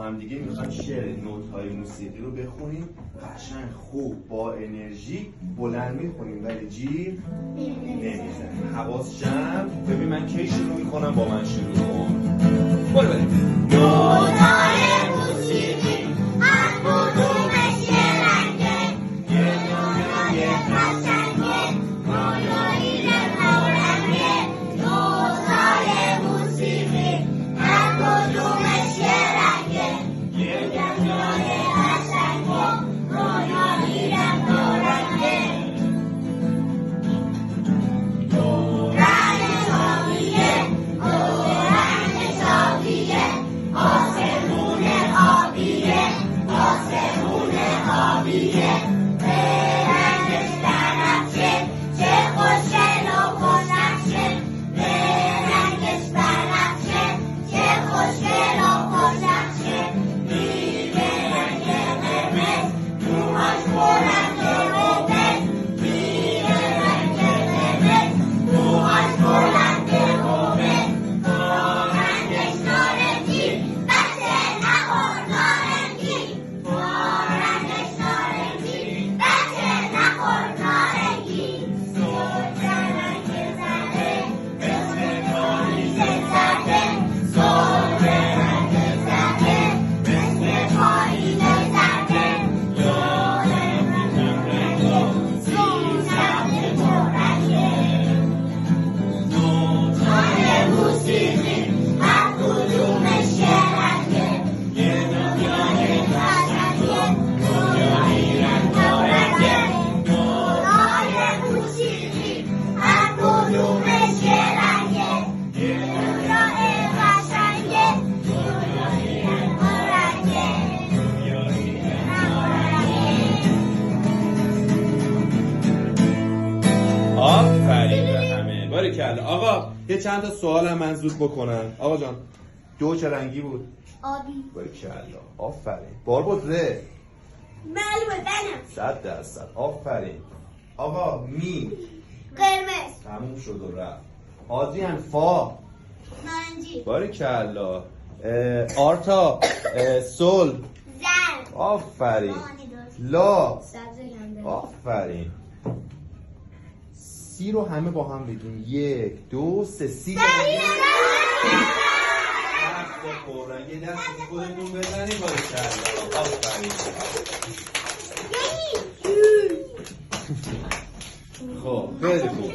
هم دیگه میخوایم شعر نوت‌های موسیقی رو بخونیم قشنگ خوب با انرژی بلند میخونیم ولی جیر نمیزنیم. حواس جمع. ببین من کی شروع میکنم با من شروع کن. بریم. نوت‌های موسیقی از کدومش یه رنگه، یه دنیای قشنگه، رویایی رنگارنگه. نوت‌های موسیقی از کدومش یه رنگه، یه دنیای قشنگه، رویایی رنگارنگه. رنگش آبیه، رنگش آبیه، آسمون آبیه، آسمون آبیه. به رنگش بنفشه، چه خوشگل و خوشنقشه. به رنگش بنفشه، چه خوشگل و خوشنقشه. میره رنگ قرمز، موهاش بلند و قرمز. میره رنگ قرمز، موهاش بلند و قرمز. با رنگش نارنجی، بچه نخور نارنجی. با رنگش نارنجی، بچه نخور نارنجی. سرخ رنگ زده، مثل پاییز زده. سرخ رنگ زده، مثل پاییز زده. یاد رنگه، زون سبز پررنگه. نوت‌های موسیقی از کدومش یه رنگه، یه دنیای قشنگه، رویایی رنگارنگه. نوت‌های موسیقی از کدومش یه رنگه، یه دنیای قشنگه، رویایی رنگارنگه. آفرین به همه. باریکلا. آقا یه چند تا سوال هم من زود بکنم. آقا جان دو چه رنگی بود؟ آبی. باریکلا. آفرین. باربود ره. معلومه بنم. 100%. آفرین. آقا می قرمز. تموم شد و رفت. آدریان فا. نارنجی. باریکلا. آرتا سول. زرد. آفرین. مانی داشت. لا. سبز گنده. آفرین. سی رو همه با هم بگیم. 1 2 3 سی. یه دست خودتون بزنیم. باریکلا. آفرین. خب خیلی خوب.